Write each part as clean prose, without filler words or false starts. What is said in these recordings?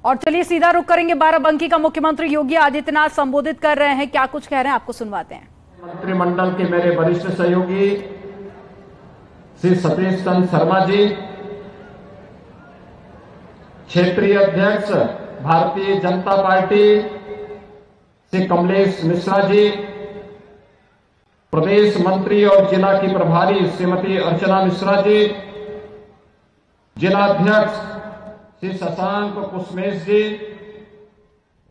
और चलिए सीधा रुख करेंगे बाराबंकी का। मुख्यमंत्री योगी आदित्यनाथ संबोधित कर रहे हैं, क्या कुछ कह रहे हैं आपको सुनवाते हैं। मंत्रिमंडल के मेरे वरिष्ठ सहयोगी श्री सतीश चंद्र शर्मा जी, क्षेत्रीय अध्यक्ष भारतीय जनता पार्टी श्री कमलेश मिश्रा जी, प्रदेश मंत्री और जिला की प्रभारी श्रीमती अर्चना मिश्रा जी, जिलाध्यक्ष श्री शशांक कुसमेश जी,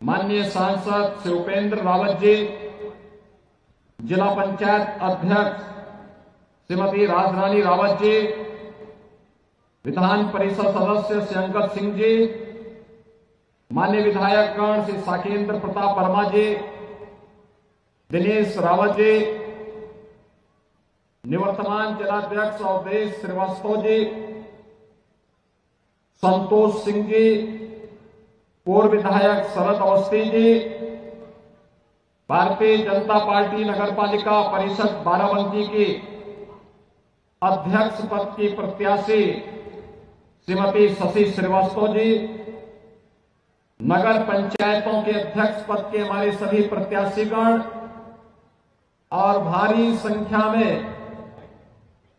माननीय सांसद श्री उपेंद्र रावत जी, जिला पंचायत अध्यक्ष श्रीमती राजरानी रावत जी, विधान परिषद सदस्य श्री अंगद सिंह जी, माननीय विधायकगण श्री साकेंद्र प्रताप वर्मा जी, दिनेश रावत जी, निवर्तमान जिलाध्यक्ष अवधेश श्रीवास्तव जी, संतोष सिंह जी, पूर्व विधायक शरद अवस्थी जी, भारतीय जनता पार्टी नगरपालिका परिषद बाराबंकी की अध्यक्ष पद की प्रत्याशी श्रीमती शशि श्रीवास्तव जी, नगर पंचायतों के अध्यक्ष पद के हमारे सभी प्रत्याशीगण और भारी संख्या में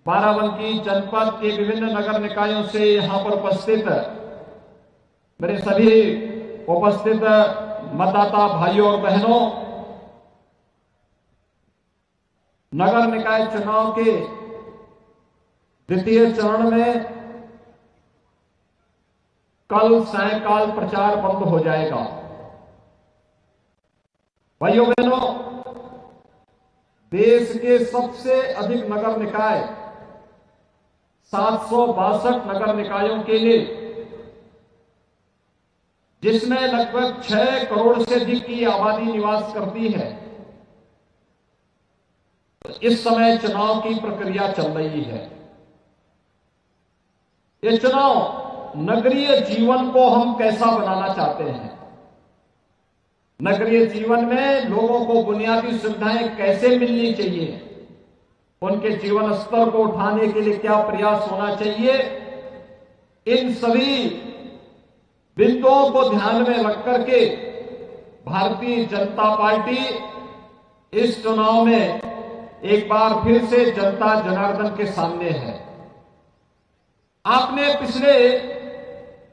बाराबंकी जनपद के विभिन्न नगर निकायों से यहां पर उपस्थित मेरे सभी उपस्थित मतदाता भाइयों और बहनों, नगर निकाय चुनाव के द्वितीय चरण में कल सायंकाल प्रचार बंद हो जाएगा। भाइयों बहनों, देश के सबसे अधिक नगर निकाय 762 नगर निकायों के लिए, जिसमें लगभग 6 करोड़ से अधिक की आबादी निवास करती है, इस समय चुनाव की प्रक्रिया चल रही है। ये चुनाव नगरीय जीवन को हम कैसा बनाना चाहते हैं, नगरीय जीवन में लोगों को बुनियादी सुविधाएं कैसे मिलनी चाहिए, उनके जीवन स्तर को उठाने के लिए क्या प्रयास होना चाहिए, इन सभी बिंदुओं को ध्यान में रख करके भारतीय जनता पार्टी इस चुनाव में एक बार फिर से जनता जनार्दन के सामने है। आपने पिछले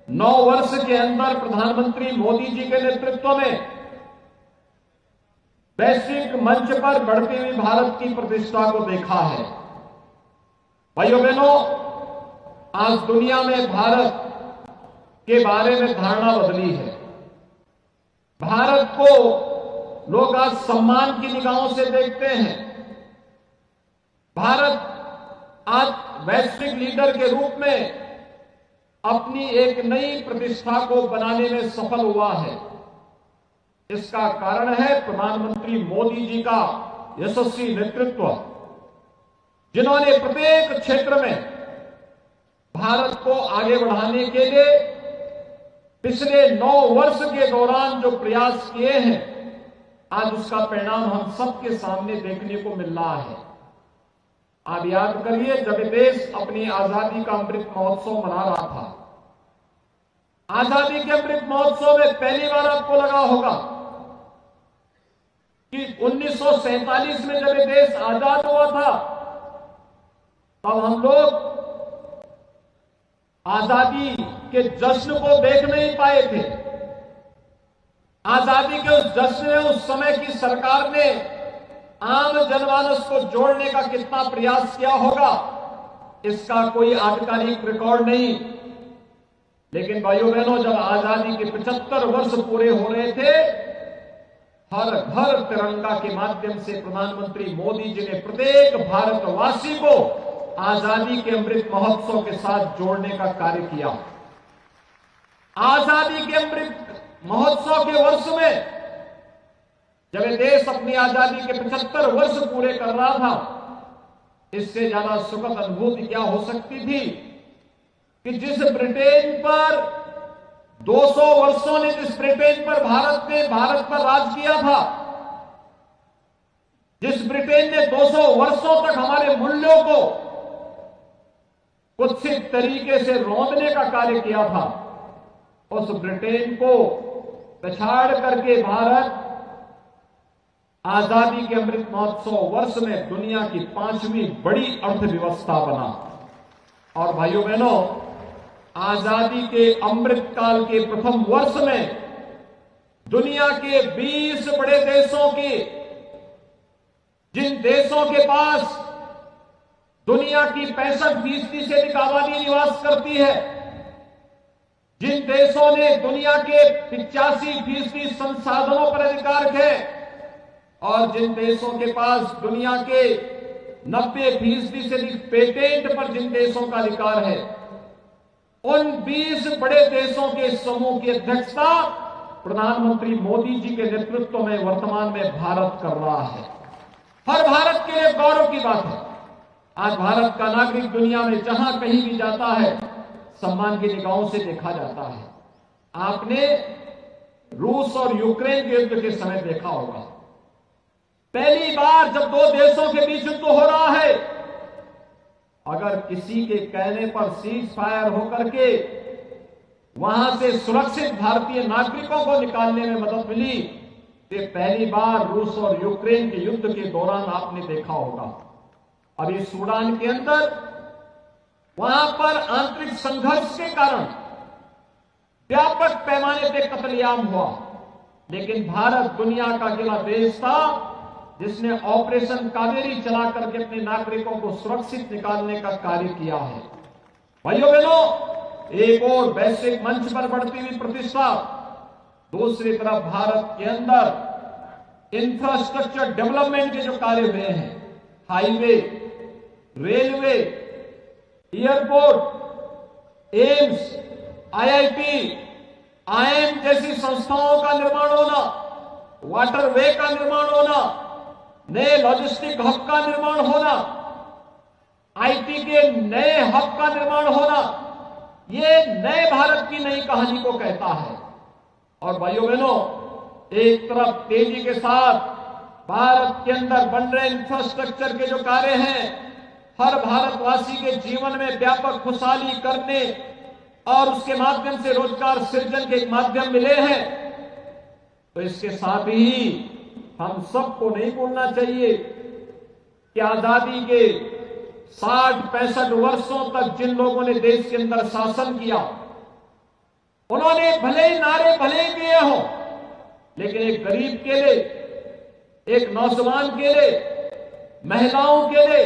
9 वर्ष के अंदर प्रधानमंत्री मोदी जी के नेतृत्व में वैश्विक मंच पर बढ़ती हुई भारत की प्रतिष्ठा को देखा है। भाइयों बहनों, आज दुनिया में भारत के बारे में धारणा बदली है। भारत को लोग आज सम्मान की निगाहों से देखते हैं। भारत आज वैश्विक लीडर के रूप में अपनी एक नई प्रतिष्ठा को बनाने में सफल हुआ है। इसका कारण है प्रधानमंत्री मोदी जी का यशस्वी नेतृत्व, जिन्होंने प्रत्येक क्षेत्र में भारत को आगे बढ़ाने के लिए पिछले 9 वर्ष के दौरान जो प्रयास किए हैं, आज उसका परिणाम हम सबके सामने देखने को मिल रहा है। आप याद करिए, जब देश अपनी आजादी का अमृत महोत्सव मना रहा था, आजादी के अमृत महोत्सव में पहली बार आपको लगा होगा कि 1947 में जब देश आजाद हुआ था, तब हम लोग आजादी के जश्न को देख नहीं पाए थे। आजादी के उस जश्न में उस समय की सरकार ने आम जनमानस को जोड़ने का कितना प्रयास किया होगा, इसका कोई आधिकारिक रिकॉर्ड नहीं। लेकिन भाइयों बहनों, जब आजादी के 75 वर्ष पूरे हो रहे थे, हर घर तिरंगा के माध्यम से प्रधानमंत्री मोदी जी ने प्रत्येक भारतवासी को आजादी के अमृत महोत्सव के साथ जोड़ने का कार्य किया। आजादी के अमृत महोत्सव के वर्ष में जब देश अपनी आजादी के 75 वर्ष पूरे कर रहा था, इससे ज्यादा सुखद अनुभूति क्या हो सकती थी कि जिस ब्रिटेन पर 200 वर्षों ने जिस ब्रिटेन पर भारत पर राज किया था, जिस ब्रिटेन ने 200 वर्षों तक हमारे मूल्यों को कुत्सित तरीके से रौंदने का कार्य किया था, उस ब्रिटेन को पछाड़ करके भारत आजादी के अमृत महोत्सव वर्ष में दुनिया की 5वीं बड़ी अर्थव्यवस्था बना। और भाइयों बहनों, आजादी के अमृत काल के प्रथम वर्ष में दुनिया के 20 बड़े देशों की, जिन देशों के पास दुनिया की 65% से अधिक आबादी निवास करती है, जिन देशों ने दुनिया के 85% संसाधनों पर अधिकार है और जिन देशों के पास दुनिया के 90% से अधिक पेटेंट पर जिन देशों का अधिकार है, उन 20 बड़े देशों के समूह की अध्यक्षता प्रधानमंत्री मोदी जी के नेतृत्व में वर्तमान में भारत कर रहा है। हर भारत के लिए गौरव की बात है। आज भारत का नागरिक दुनिया में जहां कहीं भी जाता है, सम्मान की निगाहों से देखा जाता है। आपने रूस और यूक्रेन के युद्ध के समय देखा होगा, पहली बार जब दो देशों के बीच युद्ध हो रहा है, अगर किसी के कहने पर सीज फायर होकर के वहां से सुरक्षित भारतीय नागरिकों को निकालने में मदद मिली, तो पहली बार रूस और यूक्रेन के युद्ध के दौरान आपने देखा होगा। अभी सूडान के अंदर वहां पर आंतरिक संघर्ष के कारण व्यापक पैमाने पर कत्लेआम हुआ, लेकिन भारत दुनिया का अकेला देश था जिसने ऑपरेशन कावेरी चला करके अपने नागरिकों को सुरक्षित निकालने का कार्य किया है। भाइयों बहनों, एक और वैश्विक मंच पर बढ़ती हुई प्रतिष्ठा, दूसरी तरफ भारत के अंदर इंफ्रास्ट्रक्चर डेवलपमेंट के जो कार्य हुए हैं, highway, railway, airport, AIIMS, IIT, IIM जैसी संस्थाओं का निर्माण होना, वाटरवे का निर्माण होना, नए लॉजिस्टिक हब का निर्माण होना, आईटी के नए हब का निर्माण होना, ये नए भारत की नई कहानी को कहता है। और भाइयों बहनों, एक तरफ तेजी के साथ भारत के अंदर बन रहे इंफ्रास्ट्रक्चर के जो कार्य हैं, हर भारतवासी के जीवन में व्यापक खुशहाली करने और उसके माध्यम से रोजगार सृजन के एक माध्यम मिले हैं, तो इसके साथ ही हम सबको नहीं भूलना चाहिए कि आजादी के 60-65 वर्षों तक जिन लोगों ने देश के अंदर शासन किया, उन्होंने भले ही नारे भले ही दिए हों, लेकिन एक गरीब के लिए, एक नौजवान के लिए, महिलाओं के लिए,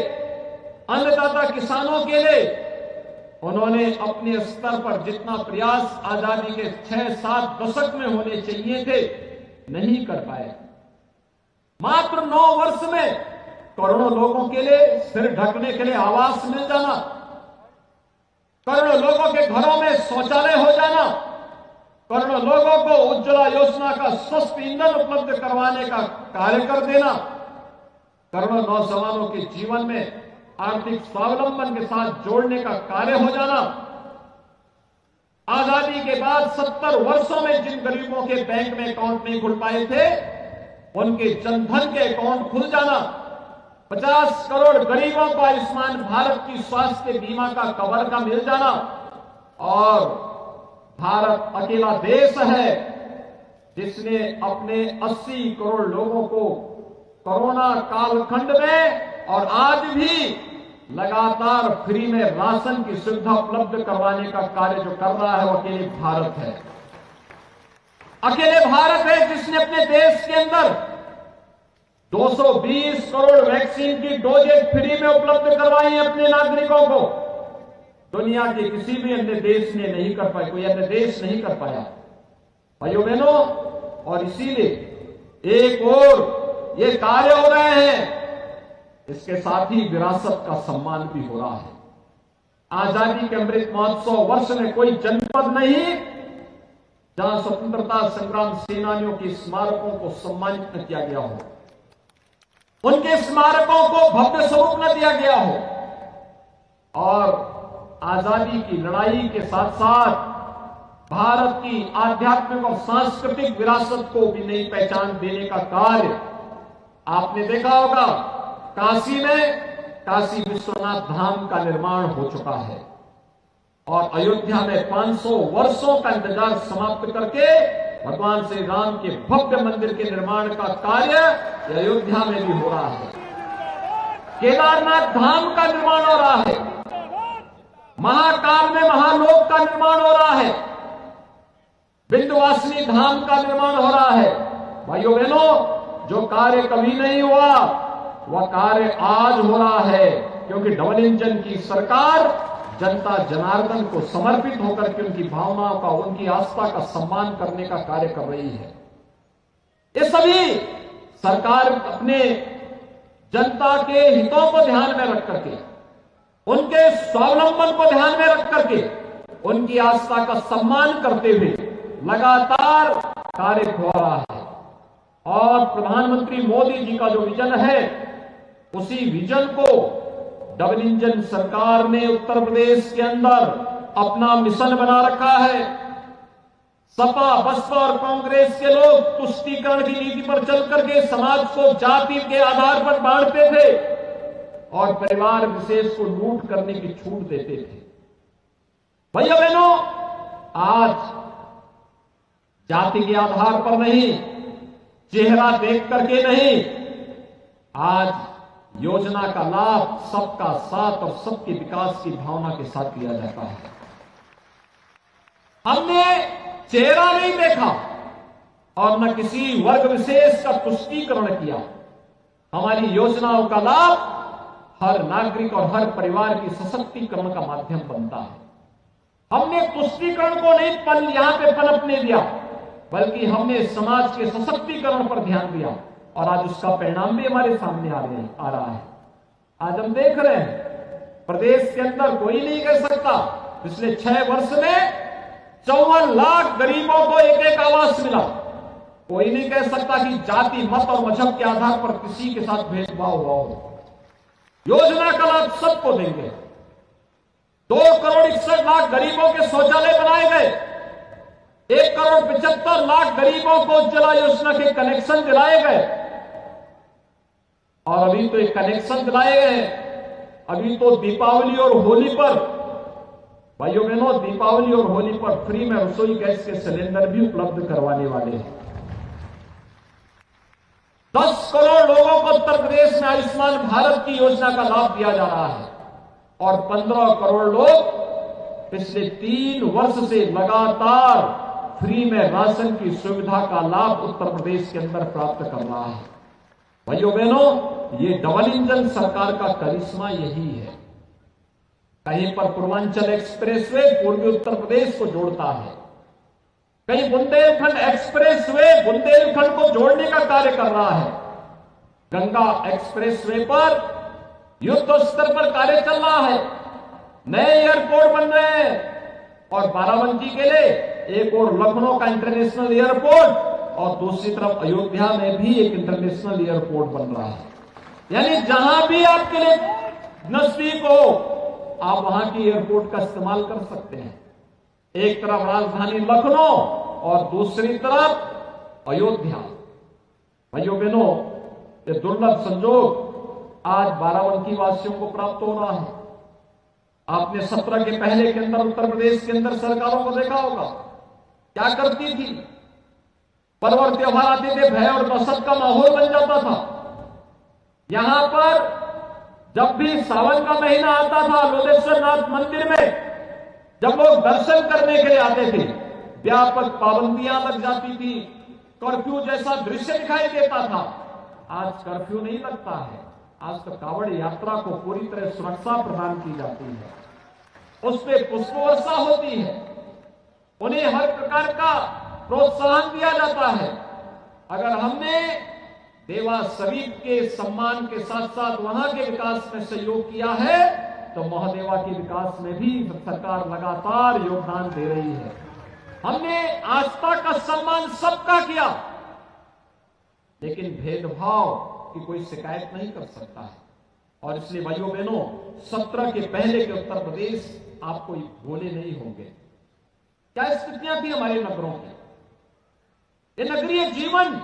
अन्नदाता किसानों के लिए उन्होंने अपने स्तर पर जितना प्रयास आजादी के 6-7 दशक में होने चाहिए थे, नहीं कर पाए। मात्र 9 वर्ष में करोड़ों लोगों के लिए सिर ढकने के लिए आवास मिल जाना, करोड़ों लोगों के घरों में शौचालय हो जाना, करोड़ों लोगों को उज्ज्वला योजना का सस्ता ईंधन उपलब्ध करवाने का कार्य कर देना, करोड़ों नौजवानों के जीवन में आर्थिक स्वावलंबन के साथ जोड़ने का कार्य हो जाना, आजादी के बाद 70 वर्षों में जिन गरीबों के बैंक में अकाउंट नहीं खुल पाए थे, उनके जनधन के अकाउंट खुल जाना, 50 करोड़ गरीबों को आयुष्मान भारत की स्वास्थ्य बीमा का कवर का मिल जाना, और भारत अकेला देश है जिसने अपने 80 करोड़ लोगों को कोरोना कालखंड में और आज भी लगातार फ्री में राशन की सुविधा उपलब्ध करवाने का कार्य जो कर रहा है, वो अकेले भारत है। अकेले भारत है जिसने अपने देश के अंदर 220 करोड़ वैक्सीन की डोजेज फ्री में उपलब्ध करवाई है अपने नागरिकों को। दुनिया के किसी भी अन्य देश ने नहीं कर पाया, कोई अन्य देश नहीं कर पाया भाइयों बहनों। और इसीलिए एक और ये कार्य हो रहे हैं, इसके साथ ही विरासत का सम्मान भी हो रहा है। आजादी के अमृत महोत्सव वर्ष में कोई जनपद नहीं जहां स्वतंत्रता संग्राम सेनानियों के स्मारकों को सम्मानित न किया गया हो, उनके स्मारकों को भव्य स्वरूप न दिया गया हो, और आजादी की लड़ाई के साथ साथ भारत की आध्यात्मिक और सांस्कृतिक विरासत को भी नई पहचान देने का कार्य आपने देखा होगा। काशी में काशी विश्वनाथ धाम का निर्माण हो चुका है। और अयोध्या में 500 वर्षों का इंतजार समाप्त करके भगवान श्री राम के भव्य मंदिर के निर्माण का कार्य अयोध्या में भी हो रहा है। केदारनाथ धाम का निर्माण हो रहा है। महाकाल में महालोक का निर्माण हो रहा है। विंध्यवासिनी धाम का निर्माण हो रहा है। भाइयों बहनों, जो कार्य कभी नहीं हुआ वह कार्य आज हो रहा है, क्योंकि डबल इंजन की सरकार जनता जनार्दन को समर्पित होकर के उनकी भावनाओं का, उनकी आस्था का सम्मान करने का कार्य कर रही है। ये सभी सरकार अपने जनता के हितों को ध्यान में रख करके, उनके स्वावलंबन को ध्यान में रख करके, उनकी आस्था का सम्मान करते हुए लगातार कार्य हो रहा है। और प्रधानमंत्री मोदी जी का जो विजन है, उसी विजन को डबल इंजन सरकार ने उत्तर प्रदेश के अंदर अपना मिशन बना रखा है। सपा, बसपा और कांग्रेस के लोग तुष्टीकरण की नीति पर चल करके समाज को जाति के आधार पर बांटते थे और परिवार विशेष को लूट करने की छूट देते थे। भैया बहनों, आज जाति के आधार पर नहीं, चेहरा देख करके नहीं, आज योजना का लाभ सबका साथ और सबके विकास की भावना के साथ लिया जाता है। हमने चेहरा नहीं देखा और न किसी वर्ग विशेष का तुष्टीकरण किया। हमारी योजनाओं का लाभ हर नागरिक और हर परिवार की सशक्तिकरण का माध्यम बनता है। हमने तुष्टीकरण को नहीं यहां पे पनपने दिया, बल्कि हमने समाज के सशक्तिकरण पर ध्यान दिया और आज उसका परिणाम भी हमारे सामने आ रहा है। आज हम देख रहे हैं प्रदेश के अंदर कोई नहीं कह सकता पिछले 6 वर्ष में 54 लाख गरीबों को एक आवास मिला। कोई नहीं कह सकता कि जाति, मत और मजहब के आधार पर किसी के साथ भेदभाव हुआ हो। योजना का लाभ सबको देंगे। 2 करोड़ 61 लाख गरीबों के शौचालय बनाए गए। 1 करोड़ 75 लाख गरीबों को उज्ज्वला योजना के कनेक्शन दिलाए गए। और अभी तो एक कनेक्शन दिलाए गए, अभी तो दीपावली और होली पर, भाइयों बहनों, दीपावली और होली पर फ्री में रसोई गैस के सिलेंडर भी उपलब्ध करवाने वाले हैं। 10 करोड़ लोगों को उत्तर प्रदेश में आयुष्मान भारत की योजना का लाभ दिया जा रहा है और 15 करोड़ लोग पिछले 3 वर्ष से लगातार फ्री में राशन की सुविधा का लाभ उत्तर प्रदेश के अंदर प्राप्त कर रहा है। भाइयों बहनों, ये डबल इंजन सरकार का करिश्मा यही है। कहीं पर पूर्वांचल एक्सप्रेसवे पूर्वी उत्तर प्रदेश को जोड़ता है, कहीं बुंदेलखंड एक्सप्रेसवे बुंदेलखंड को जोड़ने का कार्य कर रहा है। गंगा एक्सप्रेसवे पर युद्ध स्तर पर कार्य चल रहा है। नए एयरपोर्ट बन रहे हैं और बाराबंकी के लिए एक और लखनऊ का इंटरनेशनल एयरपोर्ट और दूसरी तरफ अयोध्या में भी एक इंटरनेशनल एयरपोर्ट बन रहा है। यानी जहां भी आपके लिए नजदीक हो, आप वहां की एयरपोर्ट का इस्तेमाल कर सकते हैं। एक तरफ राजधानी लखनऊ और दूसरी तरफ अयोध्या। भाइयों बहनों, ये दुर्लभ संजोग आज बाराबंकी वासियों को प्राप्त हो रहा है। आपने 17 के पहले के अंदर उत्तर प्रदेश के अंदर सरकारों को देखा होगा, क्या करती थी। पर्व और त्योहार आते थे, भय और दहशत का माहौल बन जाता था। यहां पर जब भी सावन का महीना आता था, लोधेश्वर नाथ मंदिर में जब लोग दर्शन करने के लिए आते थे, व्यापक पाबंदियां लग जाती थी, कर्फ्यू जैसा दृश्य दिखाई देता था। आज कर्फ्यू नहीं लगता है। आज तो कांवड़ यात्रा को पूरी तरह सुरक्षा प्रदान की जाती है, उस पर पुष्प वर्षा होती है, उन्हें हर प्रकार का प्रोत्साहन दिया जाता है। अगर हमने देवा शरीफ के सम्मान के साथ साथ वहां के विकास में सहयोग किया है, तो महादेवा के विकास में भी सरकार लगातार योगदान दे रही है। हमने आस्था का सम्मान सबका किया, लेकिन भेदभाव की कोई शिकायत नहीं कर सकता है। और इसलिए भाइयों बहनों, 17 के पहले के उत्तर प्रदेश आपको भूले नहीं होंगे। क्या स्थितियां थी हमारे नगरों की। ये नगरीय जीवन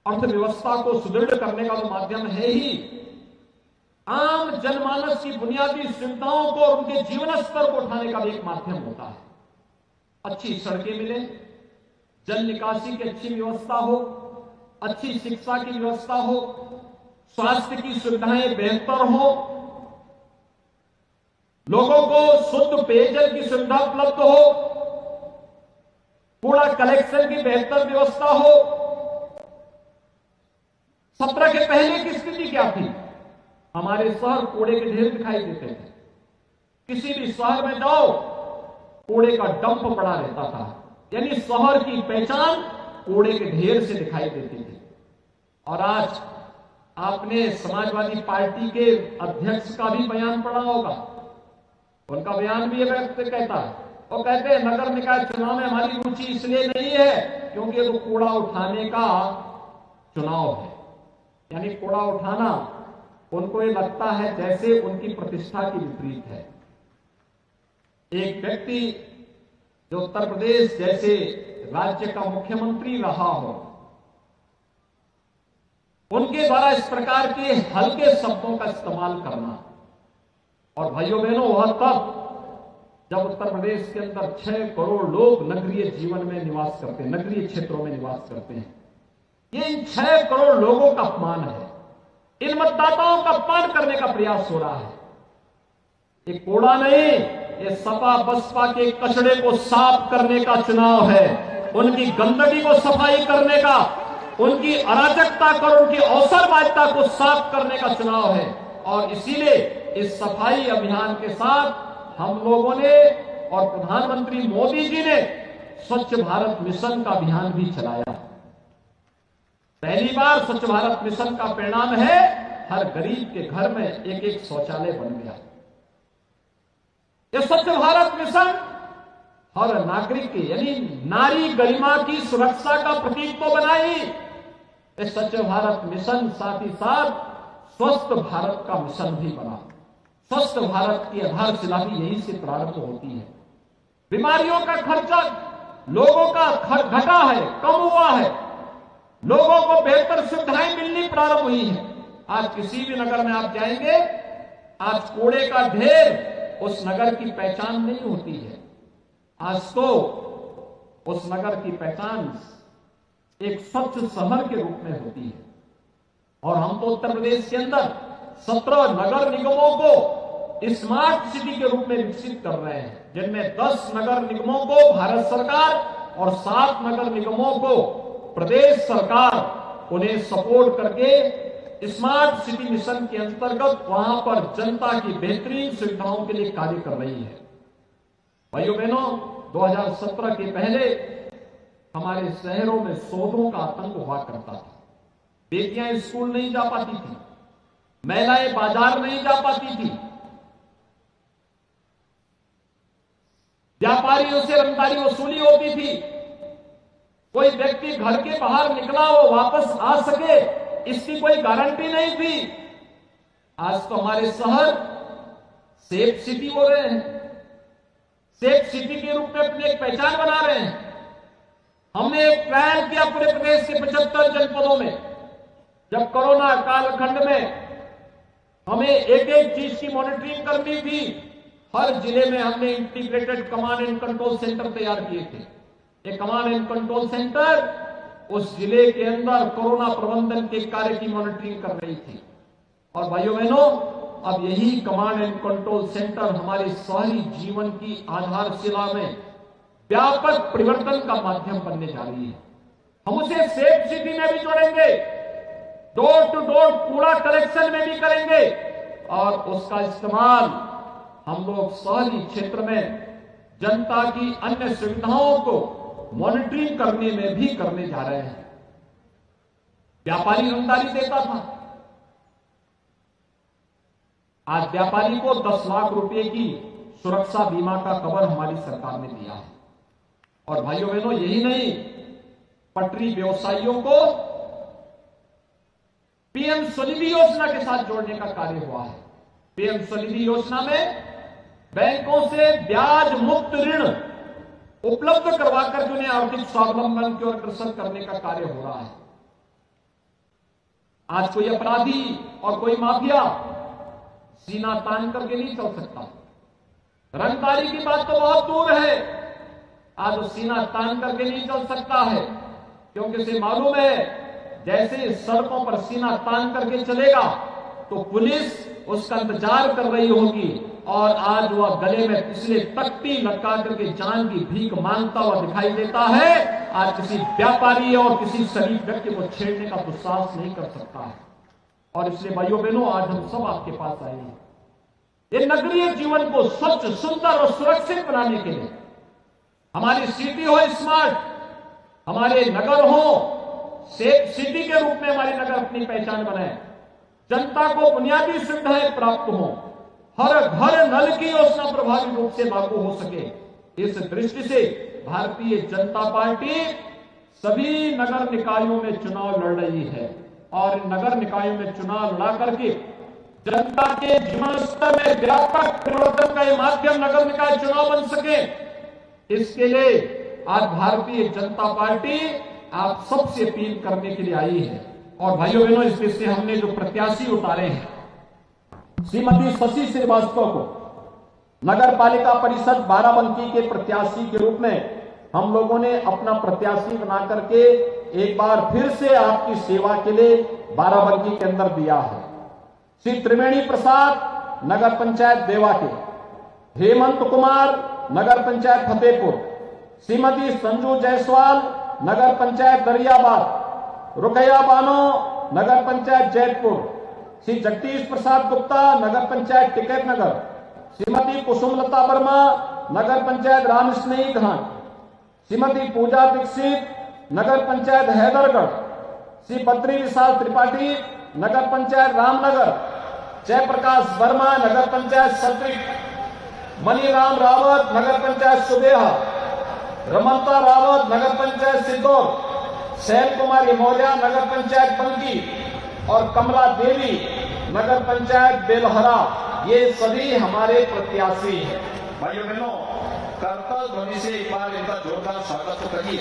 अर्थव्यवस्था को सुदृढ़ करने का तो माध्यम है ही, आम जनमानस की बुनियादी सुविधाओं को और उनके जीवन स्तर को उठाने का भी एक माध्यम होता है। अच्छी सड़कें मिले, जल निकासी की अच्छी व्यवस्था हो, अच्छी शिक्षा की व्यवस्था हो, स्वास्थ्य की सुविधाएं बेहतर हो, लोगों को शुद्ध पेयजल की सुविधा उपलब्ध हो, कूड़ा कलेक्शन की बेहतर व्यवस्था हो। 17 के पहले की स्थिति क्या थी? हमारे शहर कूड़े के ढेर दिखाई देते थे। किसी भी शहर में जाओ, कूड़े का डंप पड़ा रहता था, यानी शहर की पहचान कूड़े के ढेर से दिखाई देती थी। और आज आपने समाजवादी पार्टी के अध्यक्ष का भी बयान पढ़ा होगा। उनका बयान भी ये कहता है, वो कहते हैं नगर निकाय चुनाव में हमारी रुचि इसलिए नहीं है क्योंकि ये तो कूड़ा उठाने का चुनाव है। यानी कूड़ा उठाना उनको ये लगता है जैसे उनकी प्रतिष्ठा की विपरीत है। एक व्यक्ति जो उत्तर प्रदेश जैसे राज्य का मुख्यमंत्री रहा हो, उनके द्वारा इस प्रकार के हल्के शब्दों का इस्तेमाल करना, और भाइयों बहनों वह तब जब उत्तर प्रदेश के अंदर 6 करोड़ लोग नगरीय जीवन में निवास करते हैं, नगरीय क्षेत्रों में निवास करते हैं। ये इन 6 करोड़ लोगों का अपमान है, इन मतदाताओं का अपमान करने का प्रयास हो रहा है। ये कूड़ा नहीं, ये सपा बसपा के कचड़े को साफ करने का चुनाव है, उनकी गंदगी को सफाई करने का, उनकी अराजकता को और उनकी अवसरवादिता को साफ करने का चुनाव है। और इसीलिए इस सफाई अभियान के साथ हम लोगों ने और प्रधानमंत्री मोदी जी ने स्वच्छ भारत मिशन का अभियान भी चलाया। पहली बार स्वच्छ भारत मिशन का परिणाम है हर गरीब के घर में एक शौचालय बन गया। यह स्वच्छ भारत मिशन हर नागरिक की यानी नारी गरिमा की सुरक्षा का प्रतीक तो बना ही, इस स्वच्छ भारत मिशन साथ ही साथ स्वस्थ भारत का मिशन भी बना। स्वस्थ भारत की आधारशिला भी यहीं से प्रारंभ होती है। बीमारियों का खर्चा लोगों का घटा है, कम हुआ है, लोगों को बेहतर सुविधाएं मिलनी प्रारंभ हुई है। आज किसी भी नगर में आप जाएंगे, आज कूड़े का ढेर उस नगर की पहचान नहीं होती है। आज तो उस नगर की पहचान एक स्वच्छ शहर के रूप में होती है। और हम तो उत्तर प्रदेश के अंदर 17 नगर निगमों को स्मार्ट सिटी के रूप में विकसित कर रहे हैं, जिनमें 10 नगर निगमों को भारत सरकार और 7 नगर निगमों को प्रदेश सरकार उन्हें सपोर्ट करके स्मार्ट सिटी मिशन के अंतर्गत वहां पर जनता की बेहतरीन सुविधाओं के लिए कार्य कर रही है। भाइयों बहनों, 2017 के पहले हमारे शहरों में शोधों का आतंक हुआ करता था। बेटियां स्कूल नहीं जा पाती थी, महिलाएं बाजार नहीं जा पाती थी, व्यापारियों से रंगदारी वसूली होती थी, कोई व्यक्ति घर के बाहर निकला वो वापस आ सके इसकी कोई गारंटी नहीं थी। आज तो हमारे शहर सेफ सिटी हो रहे हैं, सेफ सिटी के रूप में अपनी एक पहचान बना रहे हैं। हमने एक ट्रायल किया पूरे प्रदेश के 75 जनपदों में। जब कोरोना कालखंड में हमें एक चीज की मॉनिटरिंग करनी थी, हर जिले में हमने integrated command and control centre तैयार किए थे। ये कमांड एंड कंट्रोल सेंटर उस जिले के अंदर कोरोना प्रबंधन के कार्य की मॉनिटरिंग कर रही थी। और भाइयों बहनों, अब यही कमांड एंड कंट्रोल सेंटर हमारे शहरी जीवन की आधारशिला में व्यापक परिवर्तन का माध्यम बनने जा रही है। हम उसे सेफ सिटी में भी जोड़ेंगे, डोर टू डोर कूड़ा कलेक्शन में भी करेंगे, और उसका इस्तेमाल हम लोग शहरी क्षेत्र में जनता की अन्य सुविधाओं को मॉनिटरिंग करने में भी करने जा रहे हैं। व्यापारी रंगदारी देता था, आज व्यापारी को 10 लाख रुपए की सुरक्षा बीमा का कवर हमारी सरकार ने दिया है। और भाइयों बहनों, यही नहीं, पटरी व्यवसायियों को पीएम स्वनिधि योजना के साथ जोड़ने का कार्य हुआ है। पीएम स्वनिधि योजना में बैंकों से ब्याज मुक्त ऋण उपलब्ध करवाकर उन्हें आर्थिक स्वावलंबन की ओर अग्रसर करने का कार्य हो रहा है। आज कोई अपराधी और कोई माफिया सीना तान करके नहीं चल सकता। रंगदारी की बात तो बहुत दूर है, आज वो सीना तान करके नहीं चल सकता है, क्योंकि इसे मालूम है जैसे इस सड़कों पर सीना तान करके चलेगा तो पुलिस उसका इंतजार कर रही होगी और आज वह गले में पिछले तख्ती लटका करके जान की भीख मांगता हुआ दिखाई देता है। आज किसी व्यापारी और किसी शरीफ व्यक्ति को छेड़ने का दुस्साहस नहीं कर सकता है। और इसलिए भाइयों बहनों, आज हम सब आपके पास आए हैं ये नगरीय जीवन को स्वच्छ, सुंदर और सुरक्षित बनाने के लिए। हमारी सिटी हो स्मार्ट, हमारे नगर हो सेफ सिटी के रूप में हमारी नगर अपनी पहचान बनाए, जनता को बुनियादी सुविधाएं प्राप्त हो, हर घर नल की योजना प्रभावी रूप से लागू हो सके। इस दृष्टि से भारतीय जनता पार्टी सभी नगर निकायों में चुनाव लड़ रही है और नगर निकायों में चुनाव लड़ा करके जनता के जीवन स्तर में व्यापक परिवर्तन का यह माध्यम नगर निकाय चुनाव बन सके। इसके लिए आज भारतीय जनता पार्टी आप सबसे अपील करने के लिए आई है। और भाइयों बहनों, इस देश से हमने जो प्रत्याशी उतारे हैं, श्रीमती शशि श्रीवास्तव को नगर पालिका परिषद बाराबंकी के प्रत्याशी के रूप में हम लोगों ने अपना प्रत्याशी बना करके एक बार फिर से आपकी सेवा के लिए बाराबंकी के अंदर दिया है। श्री त्रिवेणी प्रसाद नगर पंचायत देवा के, हेमंत कुमार नगर पंचायत फतेहपुर, श्रीमती संजू जायसवाल नगर पंचायत दरियाबाद, रुकैया बानो नगर पंचायत जैतपुर, श्री जगदीश प्रसाद गुप्ता नगर पंचायत टिकैत नगर, श्रीमती कुसुमलता वर्मा नगर पंचायत राम स्नेही घाट, श्रीमती पूजा दीक्षित नगर पंचायत हैदरगढ़, श्री बद्री विशाल त्रिपाठी नगर पंचायत रामनगर, जयप्रकाश वर्मा नगर पंचायत सत्रिक, मनीराम रावत नगर पंचायत सुबेहा, रमनता रावत नगर पंचायत सिद्धौर, शैल कुमारी मौर्य नगर पंचायत बंकी और कमला देवी नगर पंचायत बेलहरा, ये सभी हमारे प्रत्याशी हैं। भाइयों बहनों, करतल ध्वनि से एक बार इनका जोरदार स्वागत तो करिए।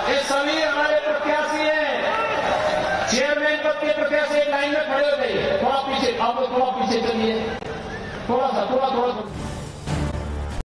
ये सभी हमारे प्रत्याशी हैं। चेयरमैन पद के प्रत्याशी लाइन में खड़े हो गए, थोड़ा पीछे, आप लोग थोड़ा पीछे चलिए, थोड़ा सा थोड़ा।